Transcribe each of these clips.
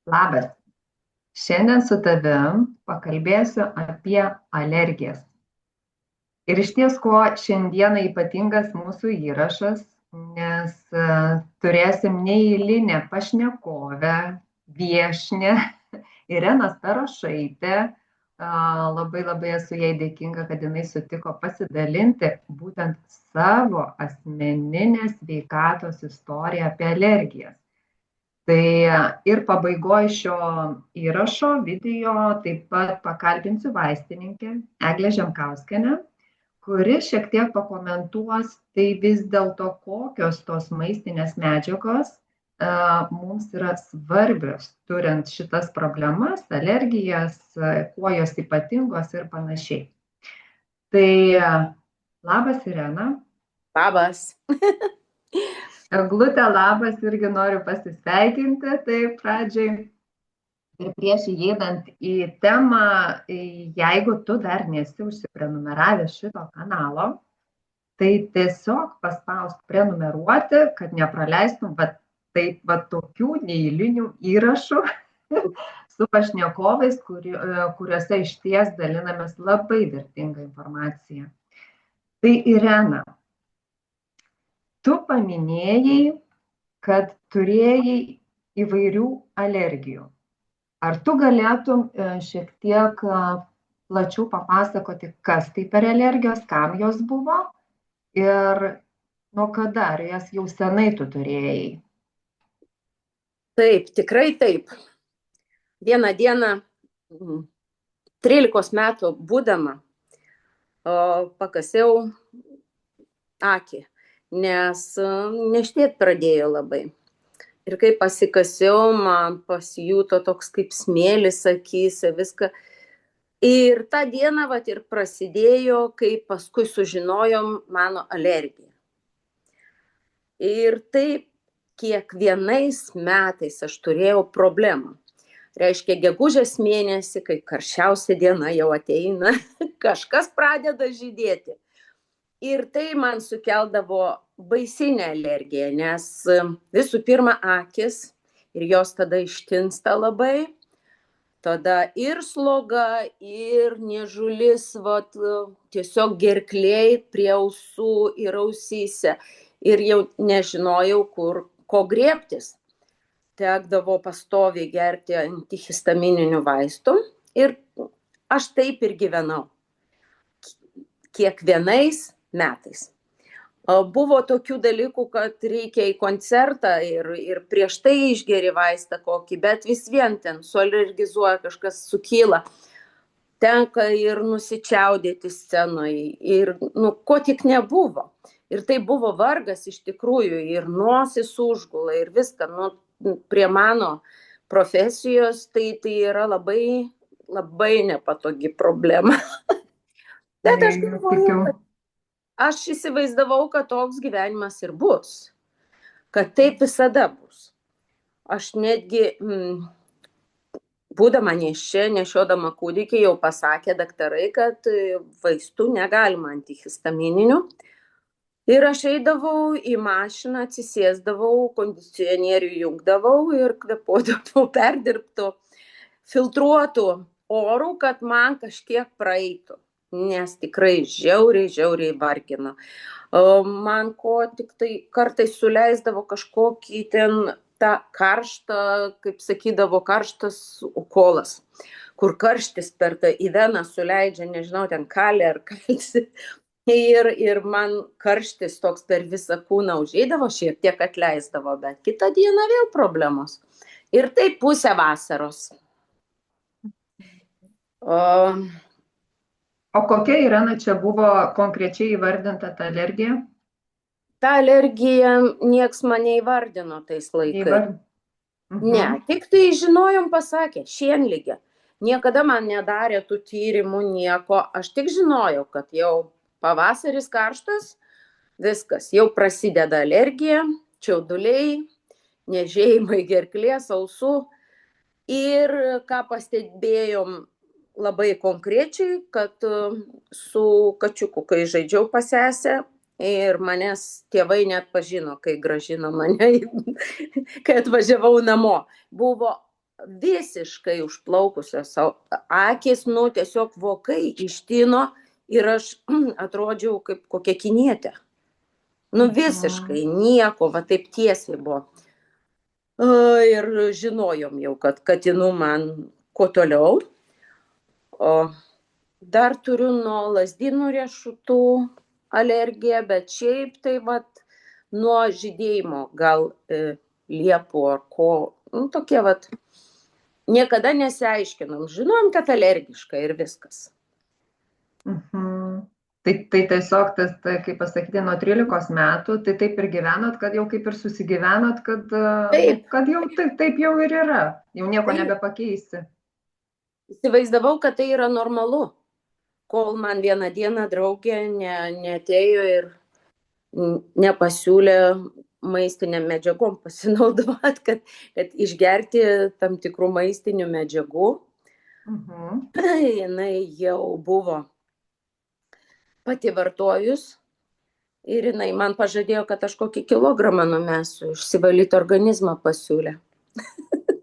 Labas. Šiandien su tavim pakalbėsiu apie alergijas. Ir iš ties, kuo šiandieną ypatingas mūsų įrašas, nes turėsim neeilinę pašnekovę, viešnią, Ireną Starošaitę. Labai labai esu jai dėkinga, kad jinai sutiko pasidalinti būtent savo asmeninę sveikatos istoriją apie alergijas. Tai ir pabaigoj šio įrašo video taip pat pakalbinsiu vaistininkę Eglę Žemkauskienę, kuri šiek tiek pakomentuos, tai vis dėlto kokios tos maistinės medžiagos mums yra svarbios, turint šitas problemas, alergijas, kuo jos ypatingos ir panašiai. Tai labas, Irena. Labas. Eglutė, labas, irgi noriu pasisveikinti, tai pradžiai. Ir prieš įeinant į temą, jeigu tu dar nesi užsiprenumeravęs šito kanalo, tai tiesiog paspausk prenumeruoti, kad nepraleistum tokių neeilinių įrašų su pašnekovais, kuriuose išties dalinamės labai vertingą informaciją. Tai Irena, tu paminėjai, kad turėjai įvairių alergijų. Ar tu galėtum šiek tiek plačiau papasakoti, kas tai per alergijos, kam jos buvo ir nuo kada, ar jas jau senai tu turėjai? Taip, tikrai taip. Vieną dieną, 13 metų būdama, pakasiau akį, nes neštėt pradėjo labai. Ir kai pasikasiau, man pasijuto toks kaip smėlis akyse, viską. Ir tą dieną ir prasidėjo, kai paskui sužinojom mano alergiją. Ir taip kiekvienais metais aš turėjau problemą. Reiškia, gegužės mėnesį, kai karščiausia diena jau ateina, kažkas pradeda žydėti. Ir tai man sukeldavo baisinę alergiją, nes visų pirma akis ir jos tada ištinsta labai, tada ir sloga, ir niežulis, tiesiog gerklėj prie ausų ir ausyse. Ir jau nežinojau, ko griebtis. Tekdavo pastoviai gerti antihistamininių vaistų ir aš taip ir gyvenau. Kiekvienais metais. Buvo tokių dalykų, kad reikia į koncertą ir prieš tai išgeri vaistą kokį, bet vis vien ten sualergizuoja, kažkas sukyla. Tenka ir nusičiaudėti scenoje ir ko tik nebuvo. Ir tai buvo vargas iš tikrųjų ir nosis užgula ir viską. Prie mano profesijos tai yra labai, labai nepatogi problema. Bet aš galvoju, kad aš įsivaizdavau, kad toks gyvenimas ir bus, kad taip visada bus. Aš netgi, būdama nėščia, nešiodama kūdikį, jau pasakė daktarai, kad vaistų negalima antihistamininių. Ir aš eidavau į mašiną, atsisėsdavau, kondicionierių jungdavau ir kvėpuodavau perdirbtų, filtruotų orų, kad man kažkiek praeitų. Nes tikrai žiauriai vargino. Man ko tik tai kartais suleisdavo kažkokį ten tą karštą, kaip sakydavo, karštas ukolas, kur karštis per tą į veną suleidžia, nežinau, ten kalį ar kalcį. Ir man karštis toks per visą kūną užeidavo, šiek tiek atleisdavo, bet kitą dieną vėl problemos. Ir tai pusę vasaros. O kokia, Irena, čia buvo konkrečiai įvardinta ta alergija? Ta alergija nieks mane įvardino tais laikais. Ne, tik tai žinojom, pasakė, šienligė. Niekada man nedarė tų tyrimų, nieko. Aš tik žinojau, kad jau pavasaris karštas, viskas, jau prasideda alergija, čiauduliai, niežėjimai gerklės, ausų. Ir ką pastebėjom labai konkrečiai, kad su kačiuku, kai žaidžiau pas sesę, ir manęs tėvai net pažino, kai grąžino mane, kai atvažiavau namo. Buvo visiškai užplaukusios, akis, tiesiog vokai ištino ir aš atrodžiau kaip kokia kinietė. Visiškai nieko, va taip tiesiai buvo. Ir žinojom jau, kad katinų man kuo toliau. O dar turiu nuo lazdynų riešutų alergiją, bet šiaip tai vat nuo žydėjimo gal liepų ar ko, tokie vat, niekada nesiaiškinom, žinom, kad alergiška ir viskas. Tai tiesiog, kaip pasakyti, nuo 13 metų, tai taip ir gyvenot, kad jau kaip ir susigyvenot, kad jau taip jau ir yra, jau nieko nebepakeisi. Įsivaizdavau, kad tai yra normalu, kol man vieną dieną draugė neatėjo ir nepasiūlė maistiniam medžiagom pasinaudot, kad išgerti tam tikrų maistinių medžiagų. Jinai jau buvo pati vartojus ir jinai man pažadėjo, kad aš kokį kilogramą numesiu, išsivalyti organizmą pasiūlė.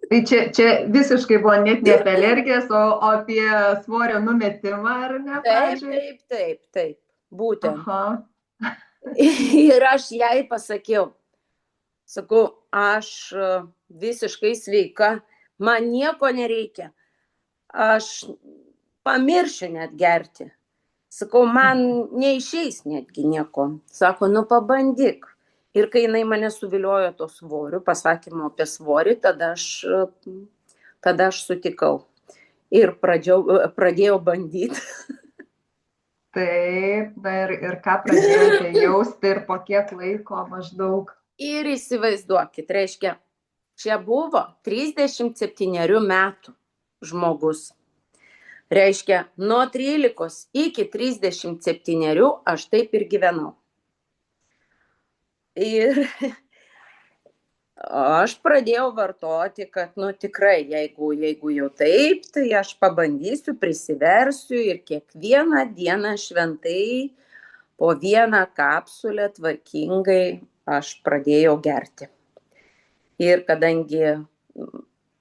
Tai čia visiškai buvo net ne apie alergijas, o apie svorio numetimą, ar ne? Taip, būtent. Ir aš jai pasakiau, sakau, aš visiškai sveika, man nieko nereikia, aš pamiršiu net gerti. Sakau, man neišeis netgi nieko. Sako, pabandyk. Ir kai jinai mane suviliojo to svoriu, pasakymo apie svorį, tada aš sutikau. Ir pradėjau bandyti. Taip, ir ką pradėjote jausti ir po kiek laiko maždaug? Ir įsivaizduokit, reiškia, čia buvo 37 metų žmogus. Reiškia, nuo 13 iki 37 aš taip ir gyvenau. Ir aš pradėjau vartoti, kad tikrai, jeigu jau taip, tai aš pabandysiu, prisiversiu ir kiekvieną dieną šventai po vieną kapsulę tvarkingai aš pradėjau gerti. Ir kadangi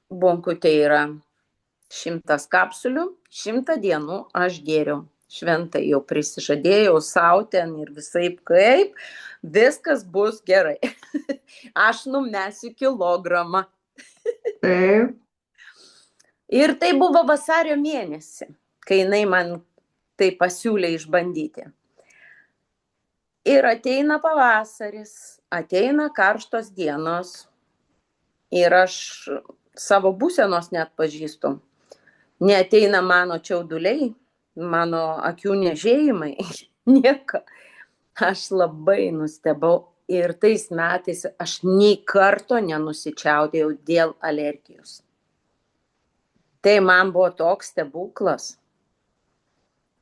bonkutė yra 100 kapsulių, 100 dienų aš gėriau. Šventai jau prisižadėjau sau ten ir visaip kaip, viskas bus gerai. Aš numesiu kilogramą. Taip. Ir tai buvo vasario mėnesį, kai jinai man tai pasiūlė išbandyti. Ir ateina pavasaris, ateina karštos dienos ir aš savo būsenos net pažįstu. Neateina mano čiauduliai, mano akių niežėjimai, nieko. Aš labai nustebau ir tais metais aš nei karto nenusičiaudėjau dėl alergijos. Tai man buvo toks stebuklas.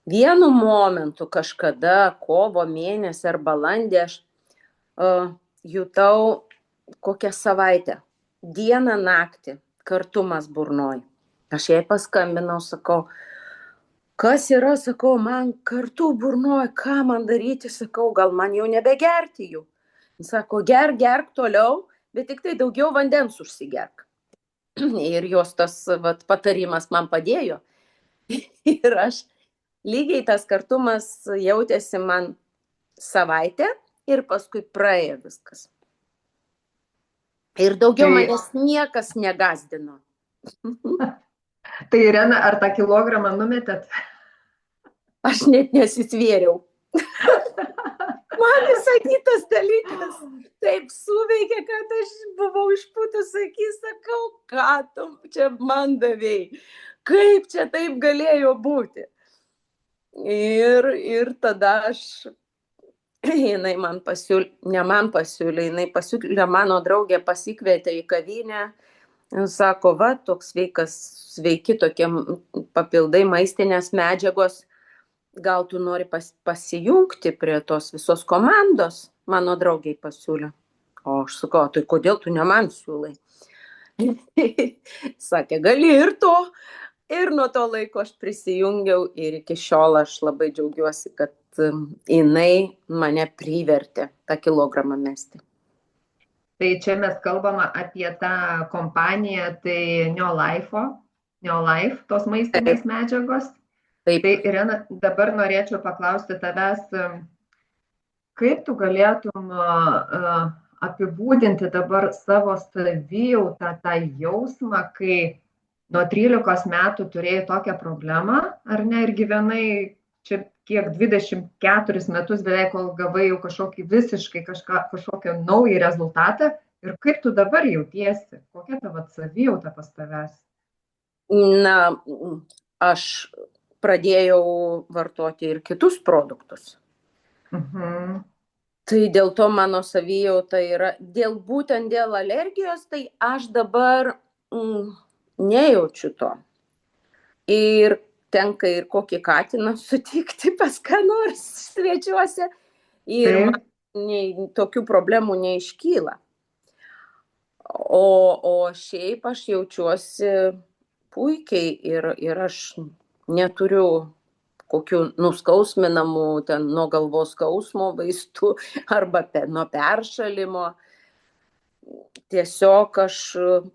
Vienu momentu kažkada, kovo mėnesį ar balandį, aš jutau kokią savaitę, dieną naktį, kartumas burnoj. Aš jai paskambinau, sakau, kas yra, sakau, man kartu burnoj, ką man daryti, sakau, gal man jau nebegerti jų. Sako, gerk toliau, bet tik tai daugiau vandens užsigerk. Ir jos tas patarimas man padėjo. Ir aš lygiai tas kartumas jautėsi man savaitę ir paskui praėjo viskas. Ir daugiau manęs niekas negazdino. Tai Irena, ar tą kilogramą numetėt? Aš net nesisvėriau. Man visai kitas dalykas taip suveikė, kad aš buvau išpūtus akis, sakau, ką tu čia man davėjai, kaip čia taip galėjo būti. Ir tada jinai man pasiūlė, ne man pasiūlė, jinai pasiūlė, mano draugė pasikvietė į kavinę, sako, va, toks sveiki tokie papildai maistinės medžiagos, gal tu nori pasijungti prie tos visos komandos, mano draugiai pasiūlė. O aš sakau, tai kodėl tu ne man siūlai? Sakė, gali ir to. Ir nuo to laiko aš prisijungiau ir iki šiol aš labai džiaugiuosi, kad jinai mane privertė tą kilogramą mesti. Tai čia mes kalbame apie tą kompaniją, tai Neolife, tos Taip, maistinės medžiagos. taip. Tai Irena, dabar norėčiau paklausti tavęs, kaip tu galėtum apibūdinti dabar savo savijautą, tą jausmą, kai nuo 13 metų turėjai tokią problemą, ar ne, ir gyvenai čia kiek 24 metus beveik, kol gavai jau kažkokį visiškai kažkokią naują rezultatą, ir kaip tu dabar jautiesi, kokia tavo savijauta pas tavęs? Na, aš pradėjau vartoti ir kitus produktus. Mhm. Tai dėl to mano savijauta yra, būtent dėl alergijos, tai aš dabar nejaučiu to. Ir tenka ir kokį katiną sutikti pas ką nors svečiuose. Ir Taip. man tokių problemų neiškyla. O šiaip aš jaučiuosi puikiai ir aš neturiu kokių nuskausminamų ten nuo galvos skausmo vaistų arba nuo peršalimo. Tiesiog aš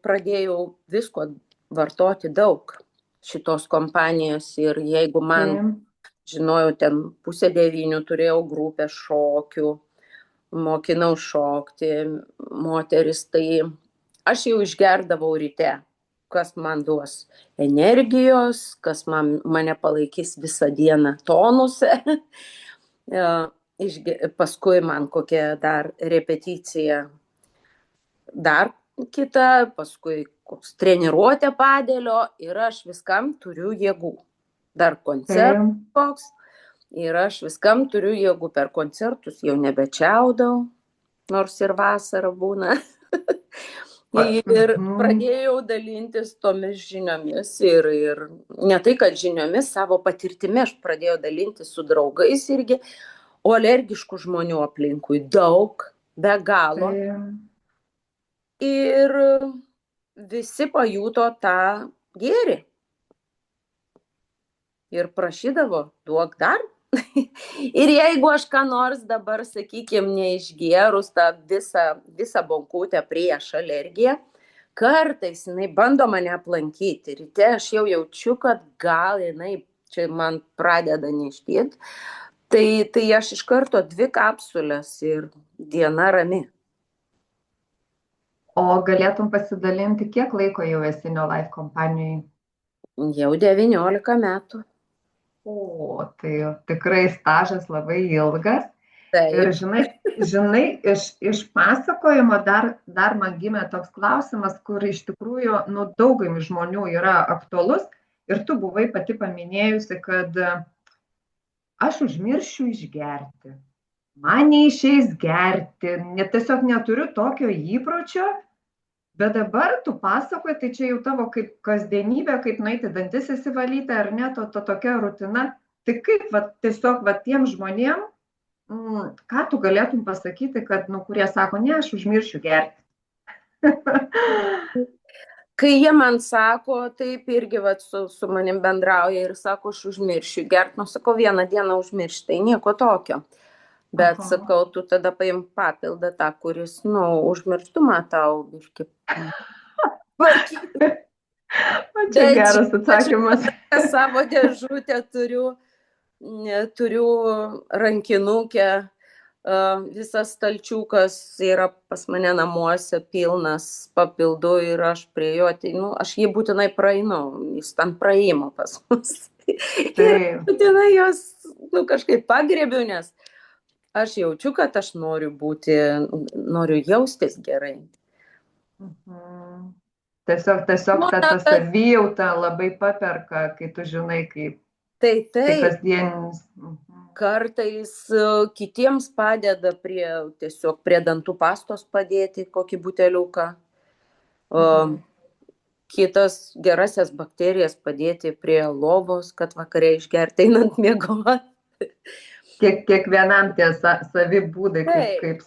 pradėjau visko vartoti daug šitos kompanijos ir jeigu man, žinojau, ten 8:30 turėjau grupę šokių, mokinau šokti moteris, tai aš jau išgerdavau ryte, kas man duos energijos, kas mane palaikys visą dieną tonuse. Paskui man kokia dar repeticija, dar kita, paskui koks treniruotė padėlio ir aš viskam turiu jėgų. Dar koncertas koks ir aš viskam turiu jėgų. Per koncertus jau nebečiaudau, nors ir vasara būna. Ir pradėjau dalintis tomis žiniomis ir ne tai, kad žiniomis, savo patirtimi aš pradėjau dalintis su draugais irgi, o alergiškų žmonių aplinkui daug, be galo. Ir visi pajuto tą gėrį. Ir prašydavo, duok dar. Ir jeigu aš ką nors dabar, sakykime, neišgėrus tą visą bonkutę prieš alergiją, kartais jinai bando mane aplankyti. Ryte aš jau jaučiu, kad gal jinai čia man pradeda neškėti. Tai aš iš karto 2 kapsulės ir diena rami. O galėtum pasidalinti, kiek laiko jau esi Neolife kompanijai? Jau 19 metų. O, tai tikrai stažas labai ilgas. Taip. Ir žinai, iš pasakojimo dar man gimė toks klausimas, kur iš tikrųjų daugumai žmonių yra aktualus. Ir tu buvai pati paminėjusi, kad aš užmiršiu išgerti. Man neišeis gerti, tiesiog neturiu tokio įpročio, bet dabar tu pasakoji, tai čia jau tavo kaip kasdienybė, kaip nueiti dantis įsivalyti, ar ne, to tokia rutina. Tai kaip tiesiog tiem žmonėm, ką tu galėtum pasakyti, kad, kurie sako, ne, aš užmiršiu gerti. Kai jie man sako, taip irgi su manim bendrauja ir sako, aš užmiršiu gerti, sakau, vieną dieną užmiršti, tai nieko tokio. Bet sakau, tu tada paim papildą tą, kuris, užmirštumą tau biškį. Čia geras atsakymas. Savo dėžutę turiu rankinukę, visas stalčiukas yra pas mane namuose pilnas papildų ir aš prie jo, aš jį būtinai praeinu, jis ten praeimo pas mus. Ir būtinai jos kažkaip pagriebiu, nes aš jaučiu, kad aš noriu jaustis gerai. Tiesiog ta savijauta labai paperka, kai tu žinai, kaip tai kasdienis. Kartais kitiems padeda tiesiog prie dantų pastos padėti kokį buteliuką. Kitas gerasias bakterijas padėti prie lovos, kad vakare išgerti einant miegoti. Kiekvienam tie savi būdai, kaip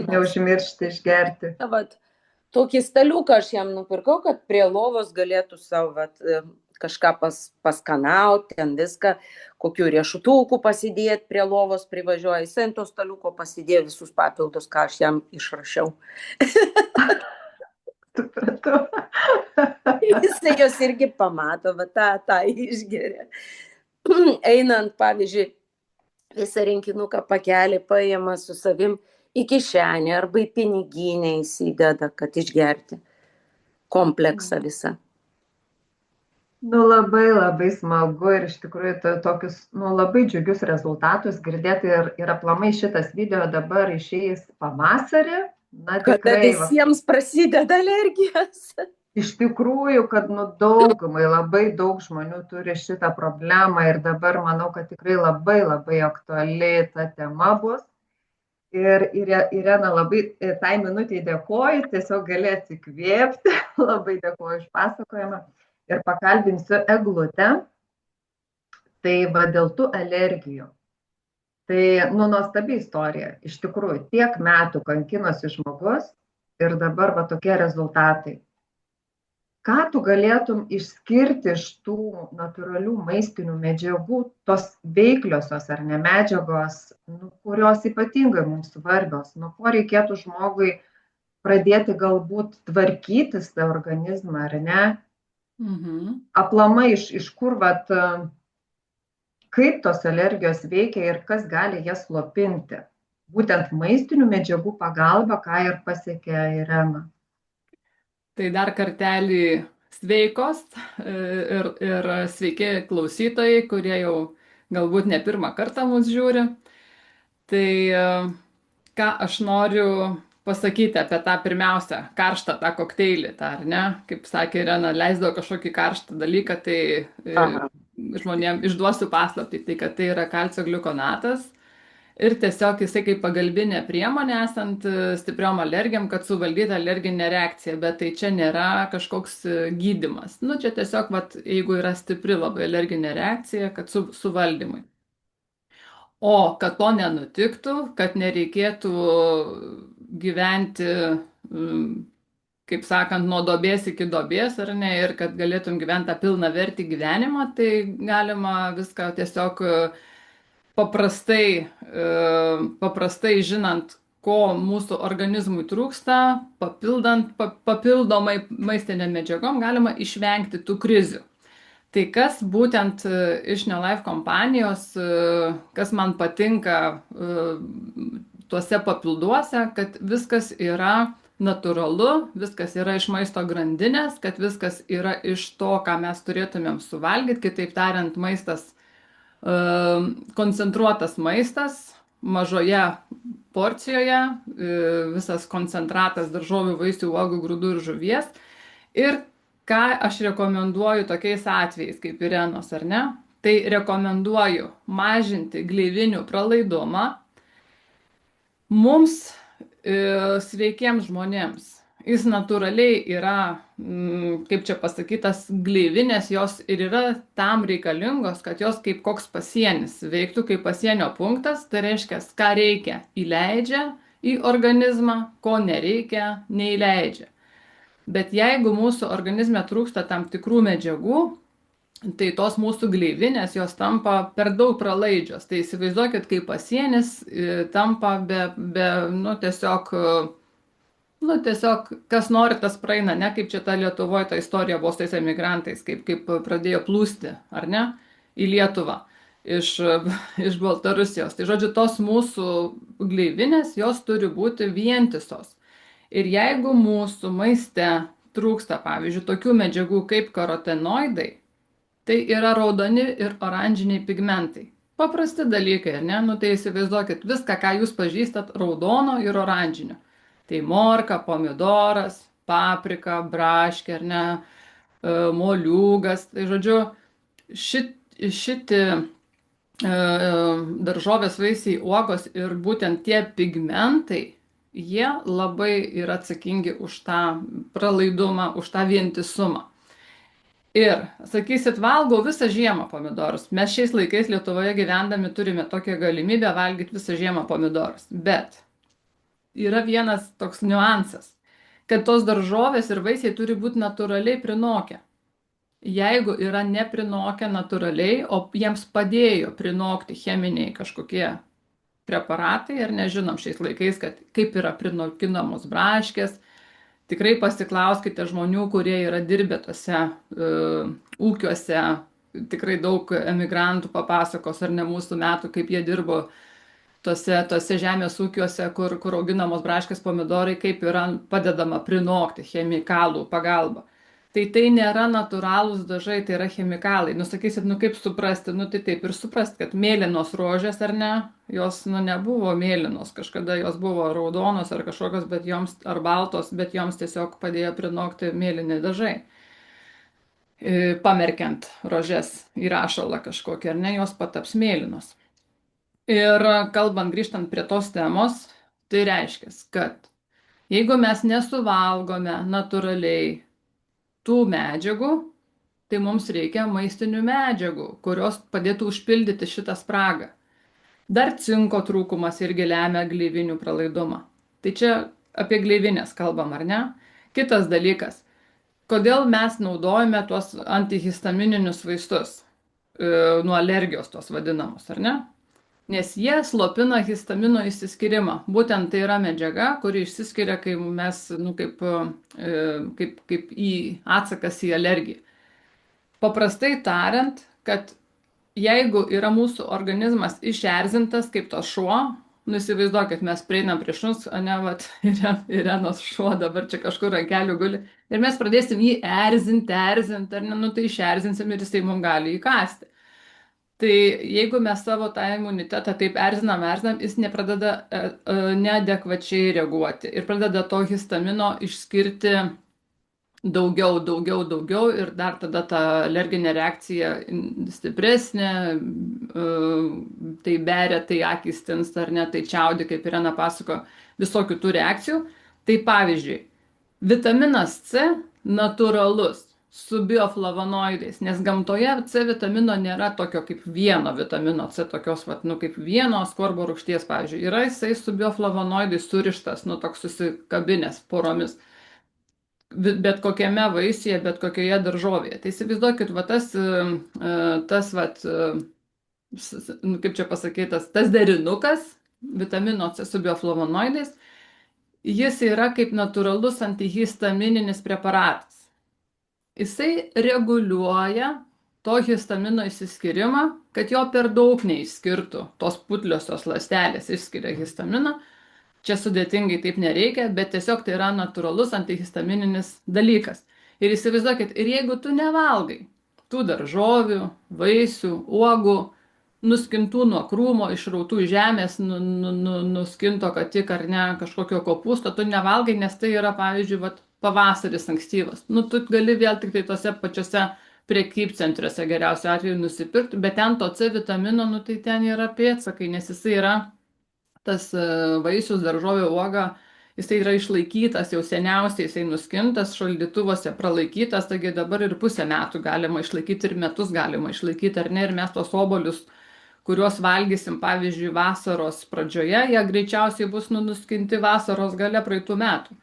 neužmiršti išgerti. Tokį staliuką aš jam nupirkau, kad prie lovos galėtų savo kažką paskanauti, ten viską, kokių riešutukų pasidėti prie lovos privažiuoja, jis ant to staliuko pasidėjo visus papildus, ką aš jam išrašiau. Supratau. Jisai jos irgi pamato, va tą išgeria. Einant, pavyzdžiui, visą rinkinuką pakelį paima su savim į kišenę arba į piniginę įsideda, kad išgerti kompleksą visą. Nu, labai labai smagu ir iš tikrųjų tokius labai džiugius rezultatus girdėti ir aplamai šitas video dabar išėjęs pavasarį. Na, Kada tikrai, visiems prasideda alergijos. Iš tikrųjų, kad daugumai labai daug žmonių turi šitą problemą ir dabar manau, kad tikrai labai labai aktuali ta tema bus. Ir Irena, labai tai minutį dėkoju, tiesiog gali atsikvėpti, labai dėkoju už pasakojimą ir pakalbinsiu Eglutę. Tai va dėl tų alergijų. Tai nuostabi istorija, iš tikrųjų, tiek metų kankinosi žmogus ir dabar va tokie rezultatai. Ką tu galėtum išskirti iš tų natūralių maistinių medžiagų, tos veikliosios ar ne medžiagos, kurios ypatingai mums svarbios, nuo ko reikėtų žmogui pradėti galbūt tvarkytis tą organizmą, ar ne? Aplamai iš kur, vat, kaip tos alergijos veikia ir kas gali jas slopinti. Būtent maistinių medžiagų pagalba, ką ir pasiekė Irena. Tai dar kartelį sveikos ir sveiki klausytojai, kurie jau galbūt ne pirmą kartą mus žiūri. Tai ką aš noriu pasakyti apie tą pirmiausia, karštą tą kokteilį, tą, ar ne? Kaip sakė Irena, leisdavo kažkokį karštą dalyką, tai žmonėms išduosiu paslaptį, tai kad tai yra kalcio gliukonatas. Ir tiesiog jisai kaip pagalbinė priemonė esant stipriom alergijom, kad suvaldyti alerginę reakciją, bet tai čia nėra kažkoks gydymas. Nu, čia tiesiog, vat, jeigu yra stipri labai alerginė reakcija, kad suvaldymui. O kad to nenutiktų, kad nereikėtų gyventi, kaip sakant, nuo duobės iki duobės, ar ne, ir kad galėtum gyventi tą pilną vertį gyvenimą, tai galima viską tiesiog paprastai žinant, ko mūsų organizmui trūksta, papildomai maistinėm medžiagom galima išvengti tų krizių. Tai kas būtent iš Neolife kompanijos, kas man patinka tuose papilduose, kad viskas yra natūralu, viskas yra iš maisto grandinės, kad viskas yra iš to, ką mes turėtumėm suvalgyti, kitaip tariant, maistas koncentruotas maistas mažoje porcijoje, visas koncentratas daržovių, vaisių, uogų, grūdų ir žuvies. Ir ką aš rekomenduoju tokiais atvejais, kaip Irenos, ar ne? Tai rekomenduoju mažinti gleivinių pralaidumą mums sveikiems žmonėms. Jis natūraliai yra, kaip čia pasakytas, gleivinės, jos ir yra tam reikalingos, kad jos kaip koks pasienis veiktų kaip pasienio punktas, tai reiškia, ką reikia įleidžia į organizmą, ko nereikia neįleidžia. Bet jeigu mūsų organizme trūksta tam tikrų medžiagų, tai tos mūsų gleivinės, jos tampa per daug pralaidžios. Tai įsivaizduokit, kaip pasienis tampa tiesiog, kas nori, tas praeina, ne kaip čia ta Lietuvoje ta istorija buvo su tais emigrantais, kaip pradėjo plūsti, ar ne, į Lietuvą iš Baltarusijos. Tai žodžiu, tos mūsų gleivinės, jos turi būti vientisos. Ir jeigu mūsų maiste trūksta, pavyzdžiui, tokių medžiagų kaip karotenoidai, tai yra raudoni ir oranžiniai pigmentai. Paprasti dalykai, ar ne? Nu tai įsivaizduokit viską, ką jūs pažįstat, raudono ir oranžinio. Tai morka, pomidoras, paprika, braškė, ar ne, moliūgas. Tai žodžiu, šiti daržovės, vaisiai, uogos ir būtent tie pigmentai, jie labai yra atsakingi už tą pralaidumą, už tą vientisumą. Ir, sakysit, valgau visą žiemą pomidorus. Mes šiais laikais Lietuvoje gyvendami turime tokią galimybę valgyti visą žiemą pomidorus. Bet yra vienas toks niuansas, kad tos daržovės ir vaisiai turi būti natūraliai prinokę. jeigu yra neprinokę natūraliai, o jiems padėjo prinokti cheminiai kažkokie preparatai, ir nežinom šiais laikais, kad kaip yra prinokinamos braškės, tikrai pasiklauskite žmonių, kurie yra dirbę tose ūkiuose, tikrai daug emigrantų papasakos, ar ne mūsų metų, kaip jie dirbo tose žemės ūkiuose, kur auginamos braškės, pomidorai, kaip yra padedama prinokti chemikalų pagalba. Tai nėra natūralūs dažai, tai yra chemikalai. Sakysit, kaip suprasti? Tai taip ir suprasti, kad mėlynos rožės ar ne, jos nebuvo mėlynos, kažkada jos buvo raudonos ar kažkokios, bet joms, ar baltos, bet joms tiesiog padėjo prinokti mėlyni dažai. Pamerkiant rožės į rašalą kažkokią, ar ne, jos pataps mėlynos. Ir kalbant, grįžtant prie tos temos, tai reiškia, kad jeigu mes nesuvalgome natūraliai tų medžiagų, tai mums reikia maistinių medžiagų, kurios padėtų užpildyti šitą spragą. Dar cinko trūkumas irgi lemia gleivinių pralaidumą. Tai čia apie gleivinės kalbam, ar ne? Kitas dalykas, kodėl mes naudojame tuos antihistamininius vaistus, nuo alergijos tos vadinamos, ar ne? Nes jie slopina histamino išsiskyrimą. Būtent tai yra medžiaga, kuri išsiskiria, kai mes, kaip į atsakas į alergiją. Paprastai tariant, kad jeigu yra mūsų organizmas išerzintas kaip tas šuo, įsivaizduokit, mes prieinam prie šuns, Irenos šuo dabar čia kažkur ant kelių guli, ir mes pradėsim jį erzinti, ar ne, tai išerzinsim ir jisai mums gali įkasti. Tai jeigu mes savo tą imunitetą taip erzinam, jis nepradeda neadekvačiai reaguoti ir pradeda to histamino išskirti daugiau ir dar tada ta alerginė reakcija stipresnė, tai beria, tai akys tinsta, ar ne, tai čiaudi, kaip Irena pasako, visokių tų reakcijų. Tai pavyzdžiui, vitaminas C natūralus su bioflavonoidais, nes gamtoje C vitamino nėra tokio kaip vieno vitamino C, tokios, kaip vieno askorbo rūgšties, pavyzdžiui. Yra jisai su bioflavonoidais surištas, toks susikabinės poromis, bet kokiame vaisiuje, bet kokioje daržovėje. Tai įsivaizduokit, kaip čia pasakytas, tas derinukas, vitamino C su bioflavonoidais, jis yra kaip natūralus antihistamininis preparatas. Jisai reguliuoja to histamino išsiskyrimą, kad jo per daug neišskirtų, tos putliosios ląstelės išskiria histaminą. Čia sudėtingai taip nereikia, bet tiesiog tai yra natūralus antihistamininis dalykas. Ir įsivaizduokit, ir jeigu tu nevalgai tų daržovių, vaisių, uogų, nuskintų nuo krūmo, išrautų žemės, nuskinto, kad tik ar ne kažkokio kopūsto, tu nevalgai, nes tai yra, pavyzdžiui, pavasaris ankstyvas. Tu gali vėl tik tai tose pačiose prekybcentriuose geriausiu atveju nusipirkti, bet ten to C vitamino, tai ten yra pėdsakai, nes jisai yra tas vaisius, daržovė, uoga, jisai yra išlaikytas jau seniausiai, jisai nuskintas, šaldytuvuose pralaikytas, taigi dabar ir pusę metų galima išlaikyti, ir metus galima išlaikyti, ar ne, ir mes tos obuolius, kuriuos valgysim, pavyzdžiui, vasaros pradžioje, jie greičiausiai bus nuskinti vasaros gale praeitų metų.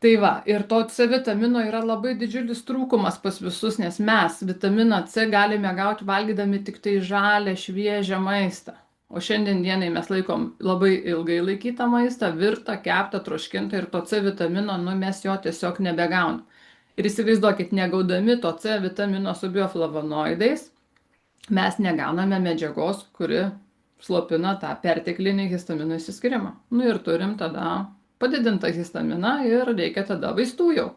Tai va, ir to C vitamino yra labai didžiulis trūkumas pas visus, nes mes vitaminą C galime gauti valgydami tik tai žalią, šviežią maistą. O šiandien dienai mes laikom labai ilgai laikytą maistą, virtą, keptą, troškintą, ir to C vitamino, mes jo tiesiog nebegaunam. Ir įsivaizduokit, negaudami to C vitamino su bioflavonoidais, mes negauname medžiagos, kuri slopina tą perteklinį histamino išsiskyrimą. Ir turim tada padidintą histaminą ir reikia tada vaistų jau.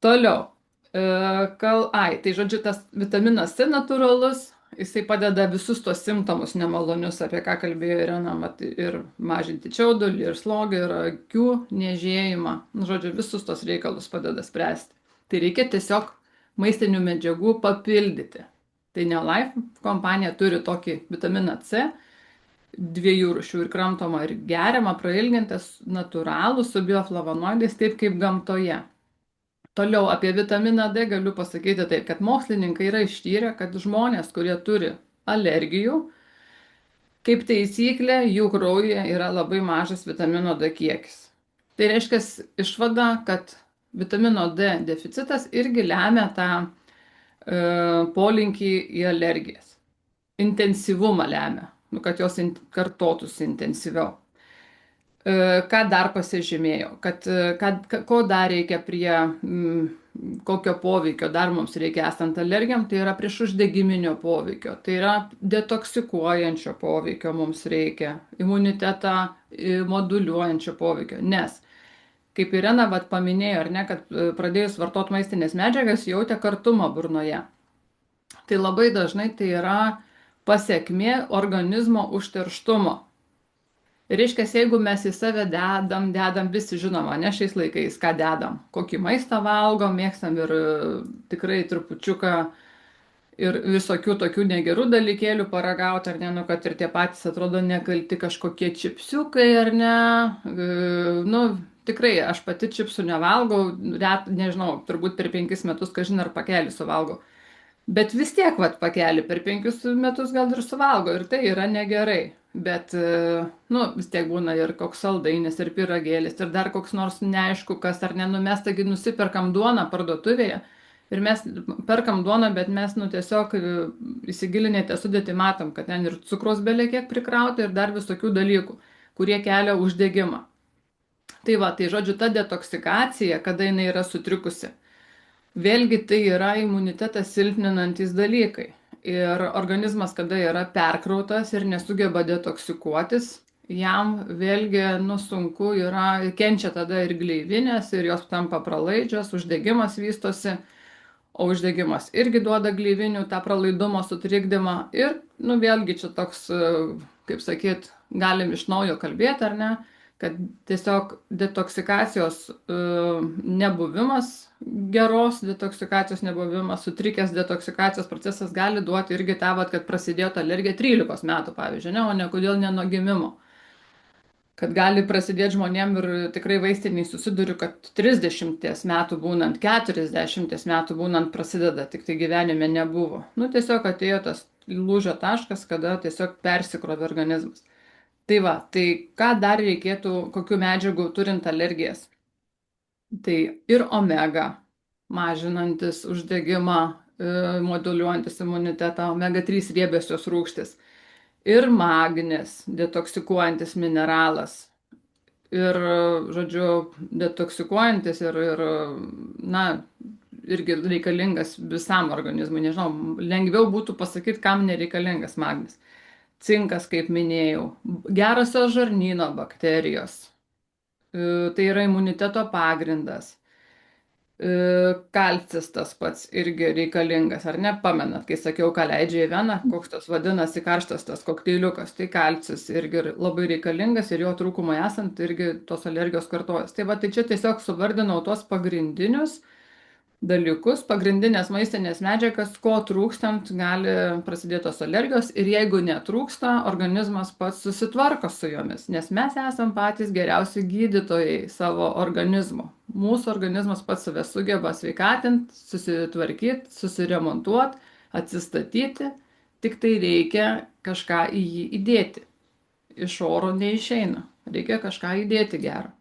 Toliau. Tai žodžiu, tas vitaminas C natūralus, jisai padeda visus tos simptomus nemalonius, apie ką kalbėjo Irena, ir mažinti čiaudulį, ir slogį, ir akių niežėjimą. Žodžiu, visus tos reikalus padeda spręsti. Tai reikia tiesiog maistinių medžiagų papildyti. Tai Neolife kompanija turi tokį vitaminą C, 2 rūšių, ir kramtomą, ir geriamą, prailgintas, natūralų, su bioflavonoidais, taip kaip gamtoje. Toliau apie vitaminą D galiu pasakyti taip, kad mokslininkai yra ištyrę, kad žmonės, kurie turi alergijų, kaip taisyklė, jų kraujyje yra labai mažas vitamino D kiekis. Tai reiškia išvada, kad vitamino D deficitas irgi lemia tą polinkį į alergijas. Intensyvumą lemia, kad jos kartotųsi intensyviau. Ką dar pasižymėjau, ko dar reikia kokio poveikio dar mums reikia esant alergijam, tai yra prieš uždegiminio poveikio, tai yra detoksikuojančio poveikio mums reikia, imunitetą moduliuojančio poveikio, nes kaip Irena paminėjo, ar ne, kad pradėjus vartoti maistinės medžiagas jautė kartumą burnoje. Tai labai dažnai tai yra pasekmė organizmo užterštumo. Reiškia, jeigu mes į save dedam visi žinoma, ne šiais laikais, ką dedam, kokį maistą valgom, mėgstam ir tikrai trupučiuką ir visokių tokių negerų dalykėlių paragauti, ar ne, kad ir tie patys atrodo nekalti kažkokie čipsiukai, ar ne, tikrai aš pati čipsų nevalgau, nežinau, turbūt per 5 metus, kažin ar pakelį suvalgau. Bet vis tiek, pakelį per 5 metus gal ir suvalgo ir tai yra negerai. Bet, vis tiek būna ir koks saldainis, ir pyragėlis, ir dar koks nors neaišku, kas ar ne, mes taigi nusiperkam duoną parduotuvėje ir mes perkam duoną, bet mes, tiesiog įsigilinėte sudėtį, matom, kad ten ir cukraus belė kiek prikrauti ir dar visokių dalykų, kurie kelia uždegimą. Tai žodžiu, ta detoksikacija, kada jinai yra sutrikusi, vėlgi tai yra imunitetą silpninantys dalykai. Ir organizmas, kada yra perkrautas ir nesugeba detoksikuotis, jam vėlgi sunku yra, kenčia tada ir gleivinės, ir jos tampa pralaidžios, uždegimas vystosi, o uždegimas irgi duoda gleivinių tą pralaidumo sutrikdymą. Ir, vėlgi čia toks, kaip sakyt, galim iš naujo kalbėti, ar ne, kad tiesiog detoksikacijos nebuvimas, geros detoksikacijos nebuvimas, sutrikęs detoksikacijos procesas gali duoti irgi tą, kad prasidėjo ta alergija 13 metų, pavyzdžiui, ne, o ne kodėl ne nuo gimimo. Kad gali prasidėti žmonėm ir tikrai vaistiniai susiduriu, kad 30 metų būnant, 40 metų būnant prasideda, tik tai gyvenime nebuvo. Tiesiog atėjo tas lūžio taškas, kada tiesiog persikrovė organizmas. Tai ką dar reikėtų, kokių medžiagų turint alergijas? Tai ir omega, mažinantis uždegimą, moduliuojantis imunitetą, omega-3 riebiosios rūgštys, ir magnis, detoksikuojantis mineralas, ir, žodžiu, detoksikuojantis ir irgi reikalingas visam organizmui, nežinau, lengviau būtų pasakyti, kam nereikalingas magnis. Cinkas, kaip minėjau, gerosios žarnyno bakterijos, tai yra imuniteto pagrindas, kalcis tas pats irgi reikalingas, ar ne, pamenat, kai sakiau, ką leidžia į veną, koks tas vadinasi karštas tas kokteiliukas, tai kalcis irgi labai reikalingas ir jo trūkumai esant irgi tos alergijos kartojas. Tai čia tiesiog suvardinau tuos pagrindinius dalykus, pagrindinės maistinės medžiagas, ko trūkstant gali prasidėti tos alergijos ir jeigu netrūksta, organizmas pats susitvarko su jomis, nes mes esam patys geriausi gydytojai savo organizmo. Mūsų organizmas pats save sugeba sveikatinti, susitvarkyti, susiremontuoti, atsistatyti, tik tai reikia kažką į jį įdėti. Iš oro neišeina, reikia kažką įdėti gero.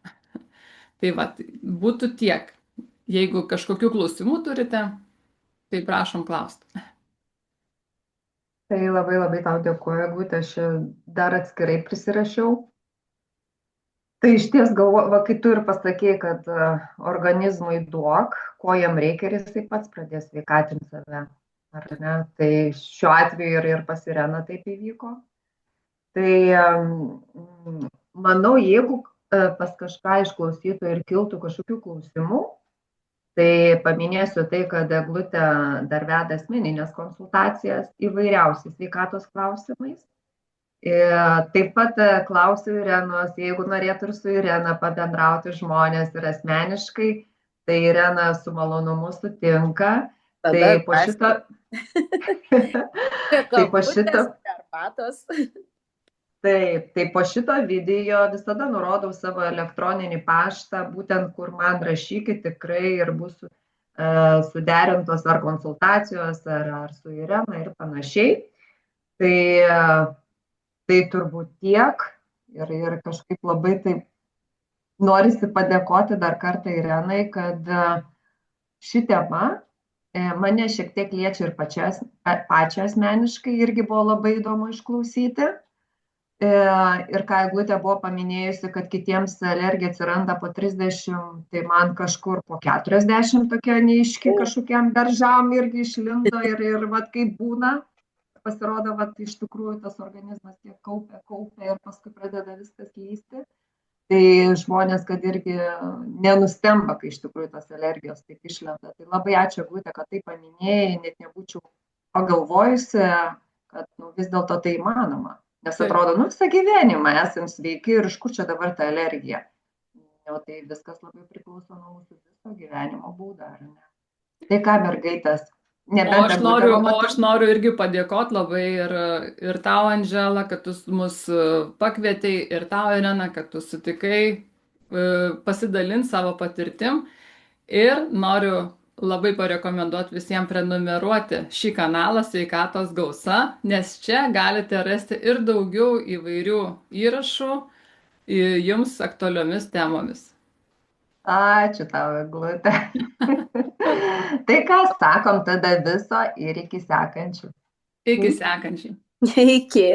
Tai būtų tiek. Jeigu kažkokių klausimų turite, tai prašom klausti. Tai labai labai tau dėkuoju, Egutė, aš dar atskirai prisirašiau. Tai iš ties galvoju, kai tu ir pasakėjai, kad organizmui duok, ko jam reikia ir jisai pats pradės sveikatinti save, ar ne? Tai šiuo atveju ir pas Ireną taip įvyko. Tai manau, jeigu pas kažką iš klausytojų ir kiltų kažkokių klausimų, tai paminėsiu tai, kad Eglutė dar veda asmeninės konsultacijas įvairiausiais sveikatos klausimais. Taip pat klausiu Irenos, jeigu norėtų ir su Irena pabendrauti žmonės ir asmeniškai, tai Irena su malonumu sutinka. Tai po šito... Taip, tai po šito video visada nurodau savo elektroninį paštą, būtent kur man rašykit tikrai ir bus suderintos ar konsultacijos, ar su Irena ir panašiai. Tai turbūt tiek ir kažkaip labai taip norisi padėkoti dar kartą Irenai, kad ši tema Mane šiek tiek liečia ir pačią asmeniškai, irgi buvo labai įdomu išklausyti. Ir ką Eglutė buvo paminėjusi, kad kitiems alergija atsiranda po 30, tai man kažkur po 40 tokia neiški kažkokiam daržam irgi išlindo ir vat kaip būna, pasirodo, vat iš tikrųjų tas organizmas tiek kaupia ir paskui pradeda viskas lysti. Tai žmonės, kad irgi nenustemba, kai iš tikrųjų tas alergijos taip išlenda. Tai labai ačiū, Eglutė, kad tai paminėjai, net nebūčiau pagalvojusi, kad vis dėlto tai įmanoma. Nes atrodo, visą gyvenimą esam sveiki ir iš kur čia dabar ta alergija. O tai viskas labai priklauso nuo mūsų viso gyvenimo būdo, ar ne? Tai ką, mergaitės? O aš noriu irgi padėkoti labai ir tau, Andžela, kad tu mus pakvietei, ir tau, Irena, kad tu sutikai pasidalinti savo patirtim. Ir noriu labai parekomenduoti visiems prenumeruoti šį kanalą Sveikatos gausa, nes čia galite rasti ir daugiau įvairių įrašų jums aktualiomis temomis. Ačiū tau, Eglutė. Tai ką sakom tada viso ir iki sekančių. Iki sekančių. Iki.